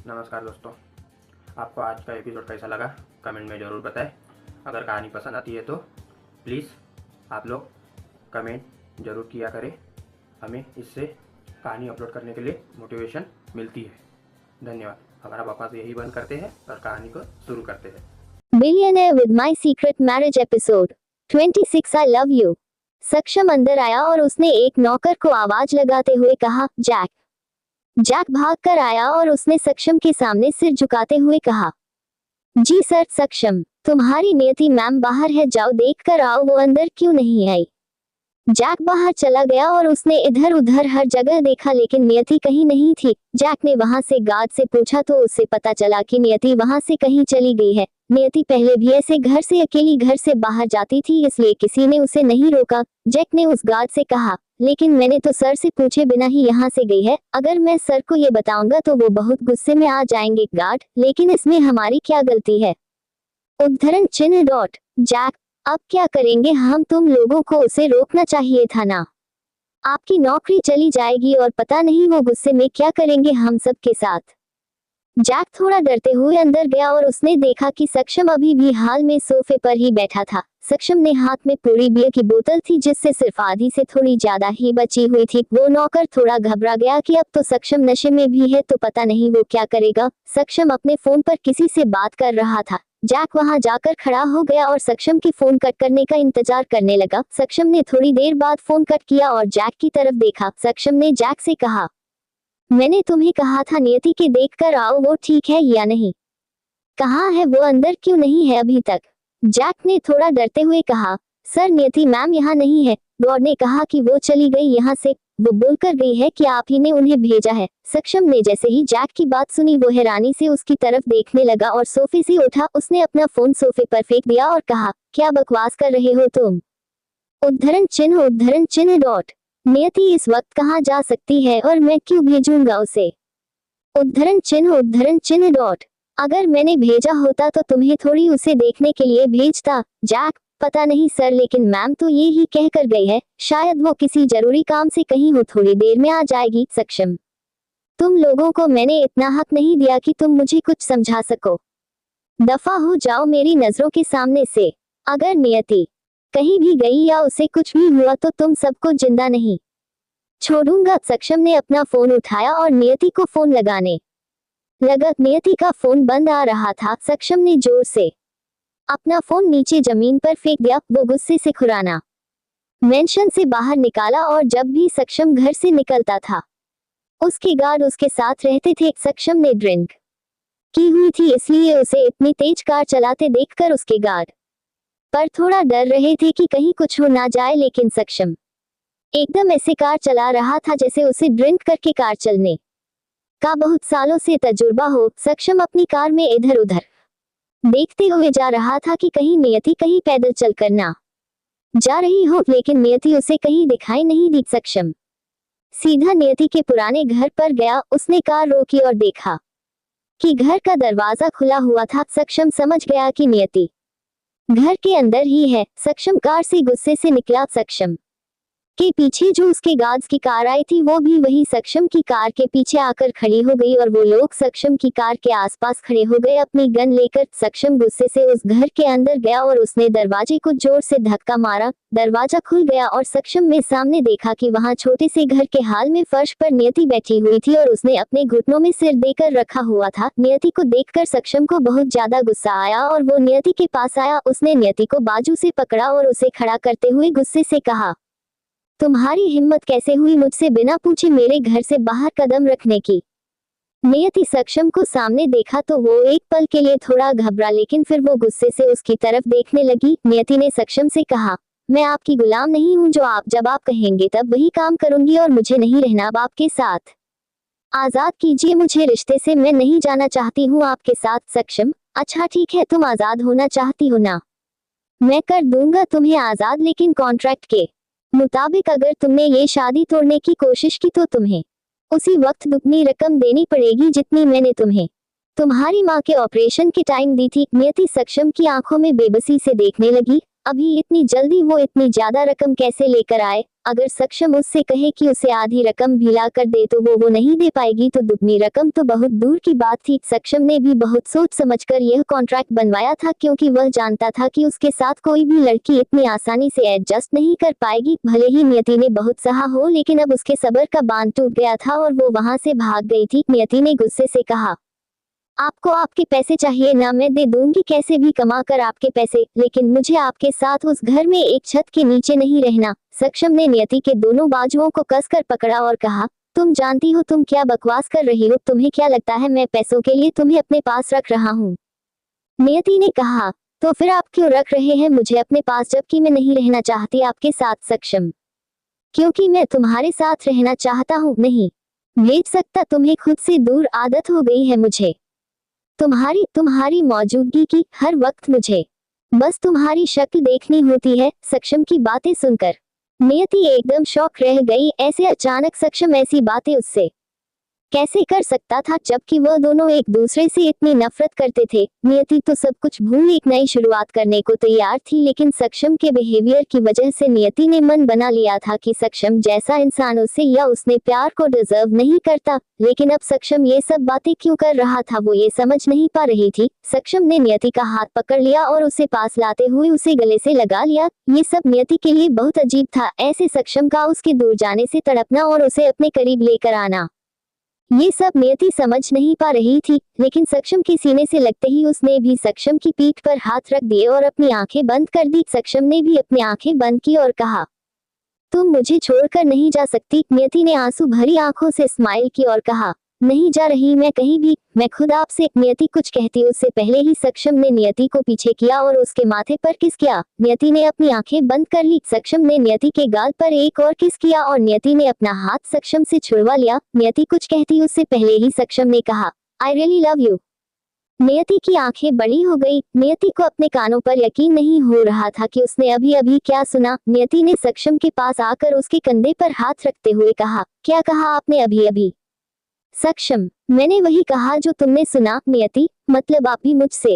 नमस्कार दोस्तों, आपको आज का एपिसोड कैसा लगा कमेंट में ज़रूर बताएं। अगर कहानी पसंद आती है तो प्लीज़ आप लोग कमेंट ज़रूर किया करें। हमें इससे कहानी अपलोड करने के लिए मोटिवेशन मिलती है। धन्यवाद। हमारा बकवास यही बंद करते हैं और कहानी को शुरू करते हैं। Billionaire with my secret marriage episode 26 I love you। सक्षम अंदर आया और उसने एक नौकर को आवाज लगाते हुए कहा, जैक। जैक भाग कर आया और उसने सक्षम के सामने सिर झुकाते हुए कहा, जी सर। सक्षम, तुम्हारी नियति मैम बाहर है, जाओ देख कर आओ वो अंदर क्यों नहीं आई। जैक बाहर चला गया और उसने इधर उधर हर जगह देखा लेकिन नियति कहीं नहीं थी। जैक ने वहां से गार्ड से पूछा तो उससे पता चला कि नियति वहां से कहीं चली गई है। नियति पहले भी ऐसे घर से अकेली घर से बाहर जाती थी, इसलिए किसी ने उसे नहीं रोका। जैक ने उस गार्ड से कहा, लेकिन मैंने तो सर से पूछे बिना ही यहाँ से गई है, अगर मैं सर को ये बताऊंगा तो वो बहुत गुस्से में आ जाएंगे। गार्ड, लेकिन इसमें हमारी क्या गलती है। उद्धरण चिन्ह डॉट। जैक, अब क्या करेंगे हम, तुम लोगों को उसे रोकना चाहिए था ना। आपकी नौकरी चली जाएगी और पता नहीं वो गुस्से में क्या करेंगे हम सब के साथ। जैक थोड़ा डरते हुए अंदर गया और उसने देखा कि सक्षम अभी भी हाल में सोफे पर ही बैठा था। सक्षम ने हाथ में पूरी बियर की बोतल थी जिससे सिर्फ आधी से थोड़ी ज्यादा ही बची हुई थी। वो नौकर थोड़ा घबरा गया कि अब तो सक्षम नशे में भी है तो पता नहीं वो क्या करेगा। सक्षम अपने फोन पर किसी से बात कर रहा था। जैक वहां जाकर खड़ा हो गया और सक्षम के फोन कट करने का इंतजार करने लगा। सक्षम ने थोड़ी देर बाद फोन कट किया और जैक की तरफ देखा। सक्षम ने जैक से कहा, मैंने तुम्हें कहा था नियति के देख कर आओ, वो ठीक है या नहीं। कहाँ है वो, अंदर क्यों नहीं है अभी तक। जैक ने थोड़ा डरते हुए कहा, सर नियति मैम यहाँ नहीं है। गॉड ने कहा कि वो चली गई यहाँ से, वो बोलकर गई है कि आप ही ने उन्हें भेजा है। सक्षम ने जैसे ही जैक की बात सुनी वो हैरानी से उसकी तरफ देखने लगा और सोफे से उठा। उसने अपना फोन सोफे पर फेंक दिया और कहा, क्या बकवास कर रहे हो तुम। उद्धरण चिन्ह डॉट। नियति इस वक्त कहाँ जा सकती है और मैं क्यों भेजूंगा उसे। उद्धरण चिन्ह डॉट। अगर मैंने भेजा होता तो तुम्हें थोड़ी उसे देखने के लिए भेजता। जैक, पता नहीं सर, लेकिन मैम तो ये ही कह कर गई है, शायद वो किसी जरूरी काम से कहीं हो, थोड़ी देर में आ जाएगी। सक्षम, तुम लोगों को मैंने इतना हक नहीं दिया कि तुम मुझे कुछ समझा सको। दफा हो जाओ मेरी नजरों के सामने से। अगर नियति कहीं भी गई या उसे कुछ भी हुआ तो तुम सबको जिंदा नहीं छोड़ूंगा। सक्षम ने अपना फोन उठाया और नियति को फोन लगाने लगा। नियति का फोन बंद आ रहा था। सक्षम ने जोर से अपना फोन नीचे जमीन पर फेंक दिया। वो गुस्से से खुराना मेंशन से बाहर निकाला और जब भी सक्षम घर से निकलता था उसके गार्ड उसके साथ रहते थे। सक्षम ने ड्रिंक की हुई थी इसलिए उसे इतनी तेज कार चलाते देखकर उसके गार्ड पर थोड़ा डर रहे थे कि कहीं कुछ हो ना जाए, लेकिन सक्षम एकदम ऐसे कार चला रहा था जैसे उसे ड्रिंक करके कार चलने का बहुत सालों से तजुर्बा हो। सक्षम अपनी कार में इधर उधर देखते हुए जा रहा था कि कहीं नियति कहीं पैदल चलकर ना जा रही हो, लेकिन नियति उसे कहीं दिखाई नहीं दी। सक्षम सीधा नियति के पुराने घर पर गया। उसने कार रोकी और देखा कि घर का दरवाजा खुला हुआ था। सक्षम समझ गया कि नियति घर के अंदर ही है। सक्षम कार से गुस्से से निकला। सक्षम के पीछे जो उसके गार्ड्स की कार आई थी वो भी वही सक्षम की कार के पीछे आकर खड़ी हो गई और वो लोग सक्षम की कार के आसपास खड़े हो गए अपनी गन लेकर। सक्षम गुस्से से उस घर के अंदर गया और उसने दरवाजे को जोर से धक्का मारा। दरवाजा खुल गया और सक्षम ने सामने देखा कि वहां छोटे से घर के हाल में फर्श पर नियति बैठी हुई थी और उसने अपने घुटनों में सिर देकर रखा हुआ था। नियति को देखकर सक्षम को बहुत ज्यादा गुस्सा आया और वो नियति के पास आया। उसने नियति को बाजू से पकड़ा और उसे खड़ा करते हुए गुस्से से कहा, तुम्हारी हिम्मत कैसे हुई मुझसे बिना पूछे मेरे घर से बाहर कदम रखने की। नियति सक्षम को सामने देखा तो वो एक पल के लिए थोड़ा घबरा, लेकिन फिर वो गुस्से से उसकी तरफ देखने लगी। नियति ने सक्षम से कहा, मैं आपकी गुलाम नहीं हूँ, जो आप जब आप कहेंगे तब वही काम करूंगी और मुझे नहीं रहना अब आपके साथ। आजाद कीजिए मुझे, रिश्ते से मैं नहीं जाना चाहती हूँ आपके साथ। सक्षम, अच्छा ठीक है, तुम आजाद होना चाहती हो ना, मैं कर दूंगा तुम्हें आजाद, लेकिन कॉन्ट्रैक्ट के मुताबिक अगर तुमने ये शादी तोड़ने की कोशिश की तो तुम्हें उसी वक्त दुगनी रकम देनी पड़ेगी जितनी मैंने तुम्हें तुम्हारी माँ के ऑपरेशन के टाइम दी थी। नियति सक्षम की आंखों में बेबसी से देखने लगी। अभी इतनी जल्दी वो इतनी ज्यादा रकम कैसे लेकर आए? अगर सक्षम उससे कहे कि उसे आधी रकम भी ला कर दे तो वो नहीं दे पाएगी तो दुगनी रकम तो बहुत दूर की बात थी। सक्षम ने भी बहुत सोच समझकर यह कॉन्ट्रैक्ट बनवाया था, क्योंकि वह जानता था कि उसके साथ कोई भी लड़की इतनी आसानी से एडजस्ट नहीं कर पाएगी। भले ही नियति ने बहुत सहा हो, लेकिन अब उसके सब्र का बांध टूट गया था और वो वहां से भाग गई थी। नियति ने गुस्से से कहा, आपको आपके पैसे चाहिए ना, मैं दे दूंगी कैसे भी कमा कर आपके पैसे, लेकिन मुझे आपके साथ उस घर में एक छत के नीचे नहीं रहना। सक्षम ने नियति के दोनों बाजुओं को कसकर पकड़ा और कहा, तुम जानती हो तुम क्या बकवास कर रही हो? तुम्हें क्या लगता है मैं पैसों के लिए तुम्हें अपने पास रख रहा हूँ? नियति ने कहा, तो फिर आप क्यों रख रहे हैं मुझे अपने पास जबकि मैं नहीं रहना चाहती आपके साथ? सक्षम, क्योंकि मैं तुम्हारे साथ रहना चाहता हूँ। नहीं भेज सकता, तुम्हें खुद से दूर आदत हो गई है मुझे तुम्हारी मौजूदगी की। हर वक्त मुझे बस तुम्हारी शक्ल देखनी होती है। सक्षम की बातें सुनकर नियति एकदम शॉक रह गई। ऐसे अचानक सक्षम ऐसी बातें उससे कैसे कर सकता था, जबकि वह दोनों एक दूसरे से इतनी नफरत करते थे। नियति तो सब कुछ भूल एक नई शुरुआत करने को तैयार थी, लेकिन सक्षम के बिहेवियर की वजह से नियति ने मन बना लिया था कि सक्षम जैसा इंसान उसे या उसने प्यार को डिजर्व नहीं करता। लेकिन अब सक्षम ये सब बातें क्यों कर रहा था वो ये समझ नहीं पा रही थी। सक्षम ने नियति का हाथ पकड़ लिया और उसे पास लाते हुए उसे गले से लगा लिया। ये सब नियति के लिए बहुत अजीब था, ऐसे सक्षम का उसके दूर जाने से तड़पना और उसे अपने करीब लेकर आना, ये सब नियति समझ नहीं पा रही थी। लेकिन सक्षम के सीने से लगते ही उसने भी सक्षम की पीठ पर हाथ रख दिए और अपनी आंखें बंद कर दी। सक्षम ने भी अपनी आंखें बंद की और कहा, तुम मुझे छोड़कर नहीं जा सकती। नियति ने आंसू भरी आंखों से स्माइल की और कहा, नहीं जा रही मैं कहीं भी, मैं खुद आपसे। नियति कुछ कहती उससे पहले ही सक्षम ने नियति को पीछे किया और उसके माथे पर किस किया। नियति ने अपनी आंखें बंद कर ली। सक्षम ने नियति के गाल पर एक और किस किया और नियति ने अपना हाथ सक्षम से छुड़वा लिया। नियति कुछ कहती उससे पहले ही सक्षम ने कहा, आई रियली लव यू। नियति की आंखें बड़ी हो गई। नियति को अपने कानों पर यकीन नहीं हो रहा था कि उसने अभी अभी क्या सुना। नियति ने सक्षम के पास आकर उसके कंधे पर हाथ रखते हुए कहा, क्या कहा आपने अभी अभी? सक्षम, मैंने वही कहा जो तुमने सुना। नियति, मतलब आप भी मुझसे?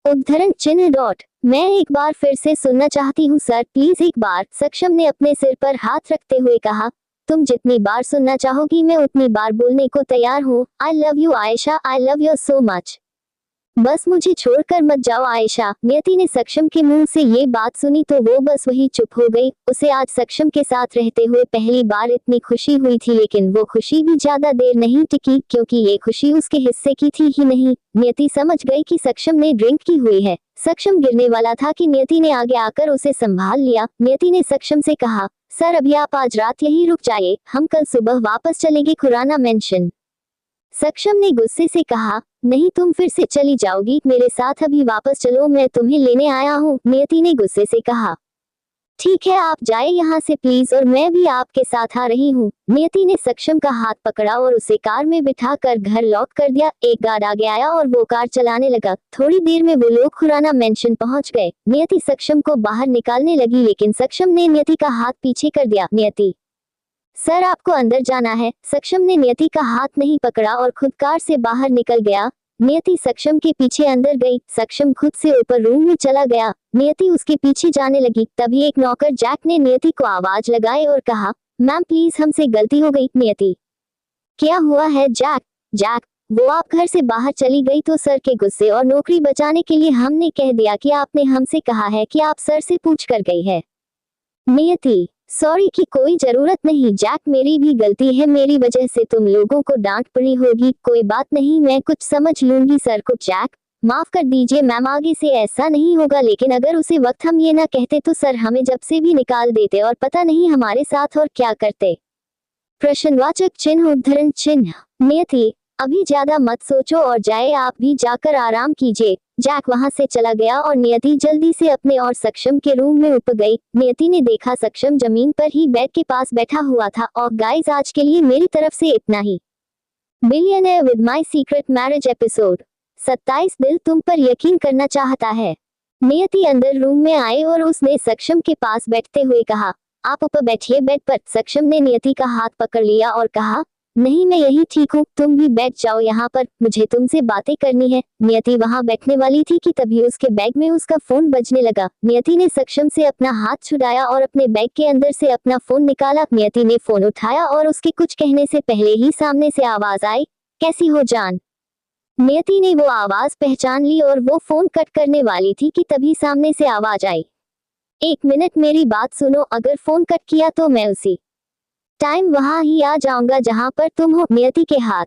उद्धरण चिन्ह डॉट, मैं एक बार फिर से सुनना चाहती हूँ सर, प्लीज एक बार। सक्षम ने अपने सिर पर हाथ रखते हुए कहा, तुम जितनी बार सुनना चाहोगी मैं उतनी बार बोलने को तैयार हूँ। I love you Ayesha, I love you so much. बस मुझे छोड़कर मत जाओ आयशा। नियति ने सक्षम के मुंह से ये बात सुनी तो वो बस वही चुप हो गई। उसे आज सक्षम के साथ रहते हुए पहली बार इतनी खुशी हुई थी, लेकिन वो खुशी भी ज्यादा देर नहीं टिकी, क्योंकि ये खुशी उसके हिस्से की थी ही नहीं। नियति समझ गई कि सक्षम ने ड्रिंक की हुई है। सक्षम गिरने वाला था कि नियति ने आगे आकर उसे संभाल लिया। नियति ने सक्षम से कहा, सर अभी आप आज रात यहीं रुक जाइए, हम कल सुबह वापस चलेंगे खुराना मेंशन। सक्षम ने गुस्से से कहा, नहीं तुम फिर से चली जाओगी मेरे साथ, अभी वापस चलो, मैं तुम्हें लेने आया हूँ। नियति ने गुस्से से कहा, ठीक है आप जाए यहाँ से प्लीज, और मैं भी आपके साथ आ रही हूँ। नियति ने सक्षम का हाथ पकड़ा और उसे कार में बिठाकर घर लॉक कर दिया। एक गार्ड आगे आया और वो कार चलाने लगा। थोड़ी देर में वो लोग खुराना मेंशन पहुंच गए। नियति सक्षम को बाहर निकालने लगी, लेकिन सक्षम ने नियति का हाथ पीछे कर दिया। नियति, सर आपको अंदर जाना है। सक्षम ने नियति का हाथ नहीं पकड़ा और खुद कार से बाहर निकल गया। नियति सक्षम के पीछे अंदर गई। सक्षम खुद से ऊपर रूम में चला गया। नियति उसके पीछे जाने लगी। तभी एक नौकर जैक ने नियति को आवाज लगाई और कहा, मैम प्लीज हमसे गलती हो गई। नियति, क्या हुआ है जैक? जैक, वो आप घर से बाहर चली गई तो सर के गुस्से और नौकरी बचाने के लिए हमने कह दिया कि आपने हमसे कहा है कि आप सर से पूछ कर गई है। नियति, सॉरी की कोई जरूरत नहीं जैक, मेरी भी गलती है, मेरी वजह से तुम लोगों को डांट पड़ी होगी, कोई बात नहीं, मैं कुछ समझ लूंगी सर को। जैक, माफ कर दीजिए मैम, आगे से ऐसा नहीं होगा, लेकिन अगर उसी वक्त हम ये ना कहते तो सर हमें जब से भी निकाल देते और पता नहीं हमारे साथ और क्या करते। प्रश्नवाचक चिन्ह उद्धरण चिन्ह। नियति, अभी ज्यादा मत सोचो और जाए, आप भी जाकर आराम कीजिए। जैक वहां से चला गया और नियति जल्दी से अपने और सक्षम के रूम में उप गई। नियति ने देखा सक्षम जमीन पर ही बेड के पास बैठा हुआ था। और गाइस, आज के लिए मेरी तरफ से इतना ही। Billionaire with my secret marriage episode 27 दिल तुम पर यकीन करना चाहता है। नियति अंदर रूम में आए और उसने सक्षम के पास बैठते हुए कहा, आप ऊपर बैठिए बेड पर। सक्षम ने नियति का हाथ पकड़ लिया और कहा, नहीं मैं यही ठीक हूँ, तुम भी बैठ जाओ यहाँ पर, मुझे तुमसे बातें करनी है। नियति वहाँ बैठने वाली थी कि तभी उसके बैग में उसका फोन बजने लगा। नियति ने सक्षम से अपना हाथ छुड़ाया और अपने बैग के अंदर से अपना फोन निकाला। नियति ने फोन उठाया और उसके कुछ कहने से पहले ही सामने से आवाज आई, कैसी हो जान। नियति ने वो आवाज पहचान ली और वो फोन कट करने वाली थी कि तभी सामने से आवाज आई, 1 मिनट मेरी बात सुनो, अगर फोन कट किया तो मैं उसी टाइम वहां ही आ जाऊंगा जहां पर तुम हो। नियति के हाथ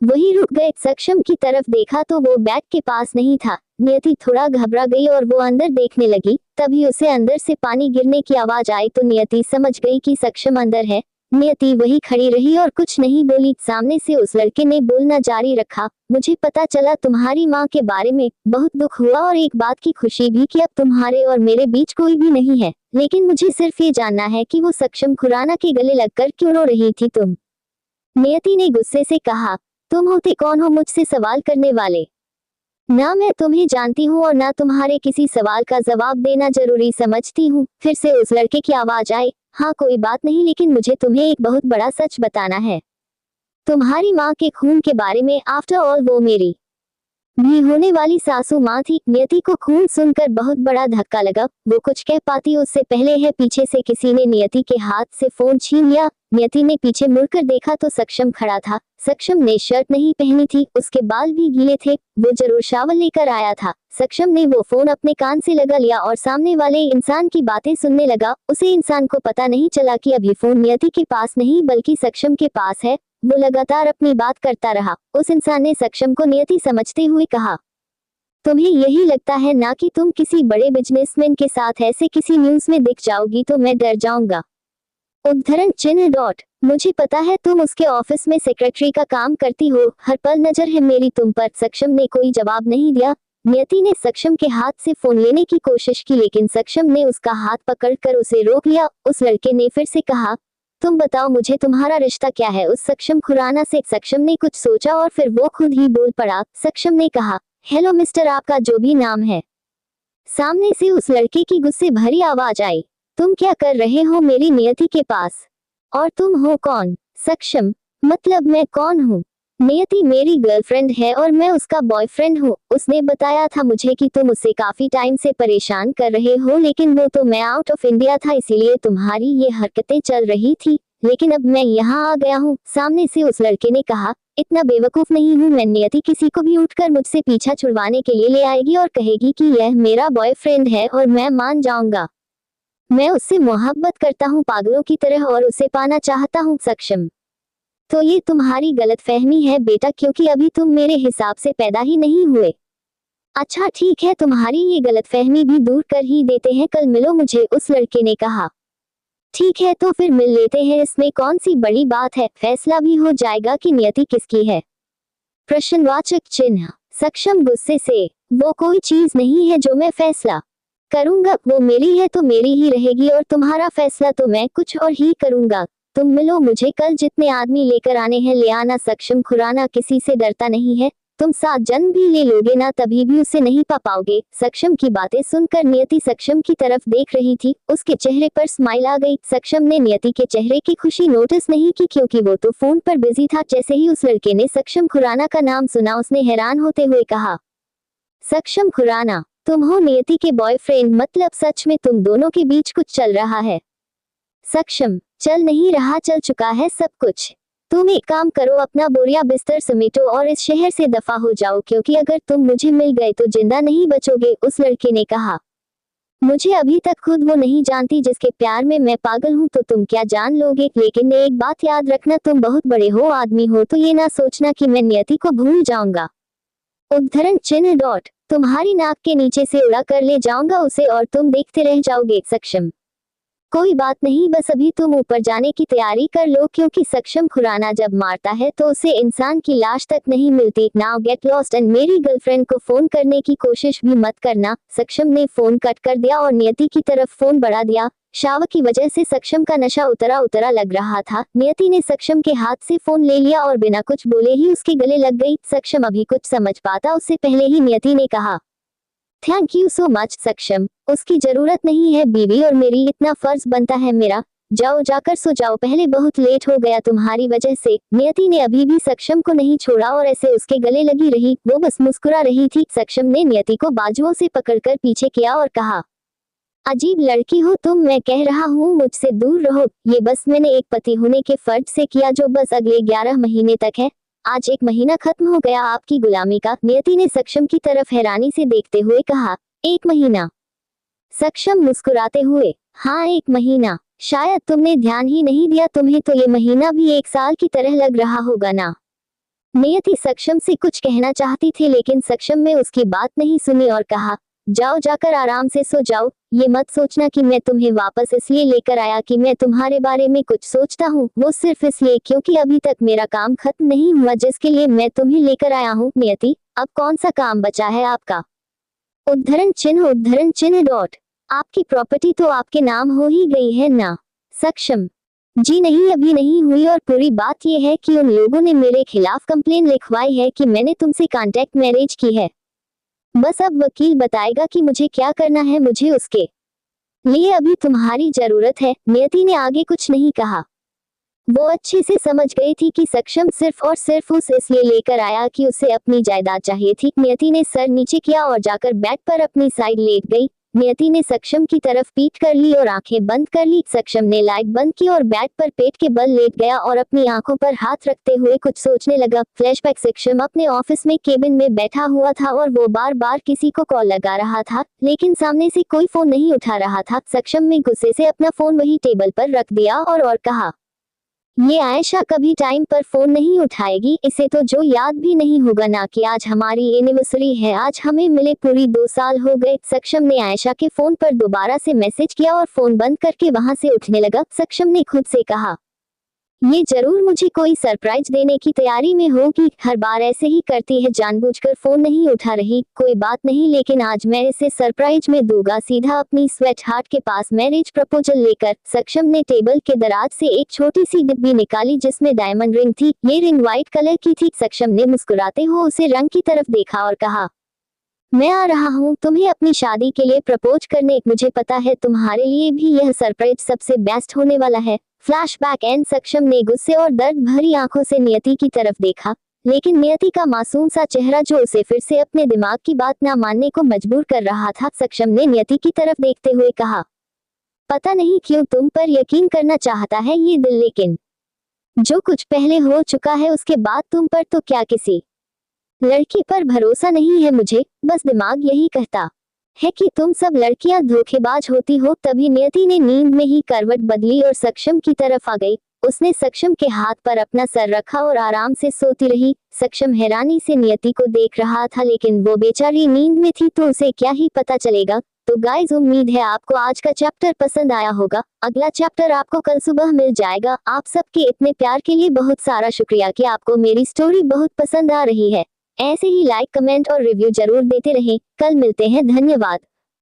वही रुक गए। सक्षम की तरफ देखा तो वो बैग के पास नहीं था। नियति थोड़ा घबरा गई और वो अंदर देखने लगी। तभी उसे अंदर से पानी गिरने की आवाज आई तो नियति समझ गई कि सक्षम अंदर है। नियति वही खड़ी रही और कुछ नहीं बोली। सामने से उस लड़के ने बोलना जारी रखा, मुझे पता चला तुम्हारी माँ के बारे में, बहुत दुख हुआ और एक बात की खुशी भी कि अब तुम्हारे और मेरे बीच कोई भी नहीं है, लेकिन मुझे सिर्फ ये जानना है कि वो सक्षम खुराना के गले लगकर क्यों रो रही थी तुम। नियति ने गुस्से से कहा, तुम होते कौन हो मुझसे सवाल करने वाले। ना मैं तुम्हें जानती हूँ और ना तुम्हारे किसी सवाल का जवाब देना जरूरी समझती हूँ। फिर से उस लड़के की आवाज आई, हाँ कोई बात नहीं, लेकिन मुझे तुम्हें एक बहुत बड़ा सच बताना है। तुम्हारी माँ के खून के बारे में। आफ्टर ऑल वो मेरी भी होने वाली सासू माँ थी। नियति को खून सुनकर बहुत बड़ा धक्का लगा। वो कुछ कह पाती उससे पहले है पीछे से किसी ने नियति के हाथ से फोन छीन लिया। नियति ने पीछे मुड़कर देखा तो सक्षम खड़ा था। सक्षम ने शर्ट नहीं पहनी थी, उसके बाल भी गीले थे, वो जरूर शावल लेकर आया था। सक्षम ने वो फोन अपने कान से लगा लिया और सामने वाले इंसान की बातें सुनने लगा। उसे इंसान को पता नहीं चला कि अभी फोन नियति के पास नहीं बल्कि सक्षम के पास है। वो लगातार अपनी बात करता रहा। उस इंसान ने सक्षम को नियति समझते हुए कहा, तुम्हें यही लगता है ना कि तुम किसी बड़े बिजनेसमैन के साथ ऐसे किसी न्यूज में दिख जाओगी तो मैं डर जाऊंगा। उद्धरण चिन्ह डॉट, मुझे पता है तुम उसके ऑफिस में सेक्रेटरी का काम करती हो, हर पल नजर है मेरी तुम पर। सक्षम ने कोई जवाब नहीं दिया। नियति ने सक्षम के हाथ से फोन लेने की कोशिश की लेकिन सक्षम ने उसका हाथ पकड़कर उसे रोक लिया। उस लड़के ने फिर से कहा, तुम बताओ मुझे तुम्हारा रिश्ता क्या है उस सक्षम खुराना से। सक्षम ने कुछ सोचा और फिर वो खुद ही बोल पड़ा। सक्षम ने कहा, हेलो मिस्टर, आपका जो भी नाम है। सामने से उस लड़के की गुस्से भरी आवाज आई, तुम क्या कर रहे हो मेरी नियति के पास, और तुम हो कौन। सक्षम, मतलब मैं कौन हूँ। नियति मेरी गर्लफ्रेंड है और मैं उसका बॉयफ्रेंड हूँ। उसने बताया था मुझे कि तुम उसे काफी टाइम से परेशान कर रहे हो, लेकिन वो तो मैं आउट ऑफ इंडिया था इसीलिए तुम्हारी ये हरकतें चल रही थी, लेकिन अब मैं यहाँ आ गया हूँ। सामने से उस लड़के ने कहा, इतना बेवकूफ नहीं हूँ मैं। नियति किसी को भी उठकर मुझसे पीछा छुड़वाने के लिए ले आएगी और कहेगी कि यह मेरा बॉयफ्रेंड है और मैं मान जाऊंगा। मैं उससे मोहब्बत करता हूँ पागलों की तरह और उसे पाना चाहता हूँ। सक्षम, तो ये तुम्हारी गलतफहमी है बेटा, क्योंकि अभी तुम मेरे हिसाब से पैदा ही नहीं हुए। अच्छा ठीक है, तुम्हारी ये गलतफहमी भी दूर कर ही देते हैं, कल मिलो मुझे, उस लड़के ने कहा। ठीक है तो फिर मिल लेते हैं, इसमें कौन सी बड़ी बात है, फैसला भी हो जाएगा कि नियति किसकी है। प्रश्नवाचक चिन्ह। सक्षम गुस्से से, वो कोई चीज नहीं है जो मैं फैसला करूंगा, वो मेरी है तो मेरी ही रहेगी और तुम्हारा फैसला तो मैं कुछ और ही करूंगा। तुम मिलो मुझे, कल जितने आदमी लेकर आने हैं ले आना। सक्षम खुराना किसी से डरता नहीं है, तुम 7 जन्म भी ले लोगे ना तभी भी उसे नहीं पा पाओगे। सक्षम की बातें सुनकर नियति सक्षम की तरफ देख रही थी, उसके चेहरे पर स्माइल आ गई। सक्षम ने नियति के चेहरे की खुशी नोटिस नहीं की क्योंकि वो तो फोन पर बिजी था। जैसे ही उस लड़के ने सक्षम खुराना का नाम सुना उसने हैरान होते हुए कहा, सक्षम खुराना, तुम हो नियति के बॉयफ्रेंड, मतलब सच में तुम दोनों के बीच कुछ चल रहा है। सक्षम, चल नहीं रहा, चल चुका है सब कुछ। तुम एक काम करो, अपना बोरिया बिस्तर समेटो और इस शहर से दफा हो जाओ, क्योंकि अगर तुम मुझे मिल गए तो जिंदा नहीं बचोगे, उस लड़के ने कहा। मुझे अभी तक खुद वो नहीं जानती जिसके प्यार में मैं पागल हूँ, तो तुम क्या जान लोगे। लेकिन एक बात याद रखना, तुम बहुत बड़े हो आदमी हो, तो ये ना सोचना कि मैं नियति को भूल जाऊंगा। उद्धरण चिन्ह डॉट, तुम्हारी नाक के नीचे से उड़ा कर ले जाऊंगा उसे और तुम देखते रह जाओगे। सक्षम, कोई बात नहीं, बस अभी तुम ऊपर जाने की तैयारी कर लो, क्योंकि सक्षम खुराना जब मारता है तो उसे इंसान की लाश तक नहीं मिलती। नाउ गेट लॉस्ट एंड मेरी गर्लफ्रेंड को फोन करने की कोशिश भी मत करना। सक्षम ने फोन कट कर दिया और नियति की तरफ फोन बढ़ा दिया। शावर की वजह से सक्षम का नशा उतरा उतरा लग रहा था। नियति ने सक्षम के हाथ से फोन ले लिया और बिना कुछ बोले ही उसके गले लग गई। सक्षम अभी कुछ समझ पाता उससे पहले ही नियति ने कहा, थैंक यू सो मच सक्षम, उसकी जरूरत नहीं है बीवी, और मेरी इतना फर्ज बनता है मेरा जाओ जाकर सो जाओ, पहले बहुत लेट हो गया तुम्हारी वजह से। नियति ने अभी भी सक्षम को नहीं छोड़ा और ऐसे उसके गले लगी रही। वो बस मुस्कुरा रही थी। सक्षम ने नियति को बाजुओं से पकड़कर पीछे किया और कहा, अजीब लड़की हो तुम, मैं कह रहा हूँ मुझसे दूर रहो। ये बस मैंने एक पति होने के फर्ज से किया जो बस अगले 11 महीने तक है। आज 1 महीना खत्म हो गया आपकी गुलामी का। नियति ने सक्षम की तरफ हैरानी से देखते हुए कहा, 1 महीना? सक्षम मुस्कुराते हुए, हाँ 1 महीना। शायद तुमने ध्यान ही नहीं दिया, तुम्हें तो ये महीना भी 1 साल की तरह लग रहा होगा ना। नियति सक्षम से कुछ कहना चाहती थी लेकिन सक्षम ने उसकी बात नहीं सुनी और कहा, जाओ जाकर आराम से सो जाओ। ये मत सोचना कि मैं तुम्हें वापस इसलिए लेकर आया कि मैं तुम्हारे बारे में कुछ सोचता हूँ, वो सिर्फ इसलिए क्योंकि अभी तक मेरा काम खत्म नहीं हुआ जिसके लिए मैं तुम्हें लेकर आया हूँ। नियति, अब कौन सा काम बचा है आपका? उद्धरण चिन्ह डॉट। आपकी प्रॉपर्टी तो आपके नाम हो ही गई है ना? सक्षम, जी नहीं, अभी नहीं हुई और पूरी बात यह है कि उन लोगों ने मेरे खिलाफ कंप्लेन लिखवाई है कि मैंने तुमसे कॉन्टैक्ट मैरिज की है। बस अब वकील बताएगा कि मुझे क्या करना है, मुझे उसके लिए अभी तुम्हारी जरूरत है। नियति ने आगे कुछ नहीं कहा। वो अच्छे से समझ गई थी कि सक्षम सिर्फ और सिर्फ उस इसलिए लेकर आया कि उसे अपनी जायदाद चाहिए थी। नियति ने सर नीचे किया और जाकर बेड पर अपनी साइड लेट गई। नियति ने सक्षम की तरफ पीठ कर ली और आंखें बंद कर ली। सक्षम ने लाइट बंद की और बेड पर पेट के बल लेट गया और अपनी आंखों पर हाथ रखते हुए कुछ सोचने लगा। फ्लैशबैक, सक्षम अपने ऑफिस में केबिन में बैठा हुआ था और वो बार बार किसी को कॉल लगा रहा था लेकिन सामने से कोई फोन नहीं उठा रहा था। सक्षम ने गुस्से से अपना फोन वही टेबल पर रख दिया और कहा, ये आयशा कभी टाइम पर फोन नहीं उठाएगी, इसे तो जो याद भी नहीं होगा ना कि आज हमारी एनिवर्सरी है, आज हमें मिले पूरी 2 साल हो गए। सक्षम ने आयशा के फोन पर दोबारा से मैसेज किया और फोन बंद करके वहां से उठने लगा। सक्षम ने खुद से कहा, ये जरूर मुझे कोई सरप्राइज देने की तैयारी में होगी, हर बार ऐसे ही करती है, जानबूझकर फोन नहीं उठा रही। कोई बात नहीं, लेकिन आज मैं इसे सरप्राइज में दूंगा, सीधा अपनी स्वेट हार्ट के पास मैरिज प्रपोजल लेकर। सक्षम ने टेबल के दराज से एक छोटी सी डिब्बी निकाली जिसमें डायमंड रिंग थी। ये रिंग व्हाइट कलर की थी। सक्षम ने मुस्कुराते हुए उसे रंग की तरफ देखा और कहा, मैं आ रहा हूँ तुम्हें अपनी शादी के लिए प्रपोज करने। मुझे पता है तुम्हारे लिए भी यह सरप्राइज सबसे बेस्ट होने वाला है। Flashback and. सक्षम ने गुस्से और दर्द भरी आंखों से नियति की तरफ देखा लेकिन नियति का मासूम सा चेहरा जो उसे फिर से अपने दिमाग की बात ना मानने को मजबूर कर रहा था। सक्षम ने नियति की तरफ देखते हुए कहा, पता नहीं क्यों तुम पर यकीन करना चाहता है ये दिल, लेकिन जो कुछ पहले हो चुका है उसके बाद तुम पर तो क्या किसी लड़की पर भरोसा नहीं है। मुझे बस दिमाग यही कहता है कि तुम सब लड़कियां धोखेबाज होती हो। तभी नियति ने नींद में ही करवट बदली और सक्षम की तरफ आ गई। उसने सक्षम के हाथ पर अपना सर रखा और आराम से सोती रही। सक्षम हैरानी से नियति को देख रहा था लेकिन वो बेचारी नींद में थी तो उसे क्या ही पता चलेगा। तो गाइस, उम्मीद है आपको आज का चैप्टर पसंद आया होगा। अगला चैप्टर आपको कल सुबह मिल जाएगा। आप सबके इतने प्यार के लिए बहुत सारा शुक्रिया कि आपको मेरी स्टोरी बहुत पसंद आ रही है। ऐसे ही लाइक, कमेंट और रिव्यू जरूर देते रहें। कल मिलते हैं, धन्यवाद।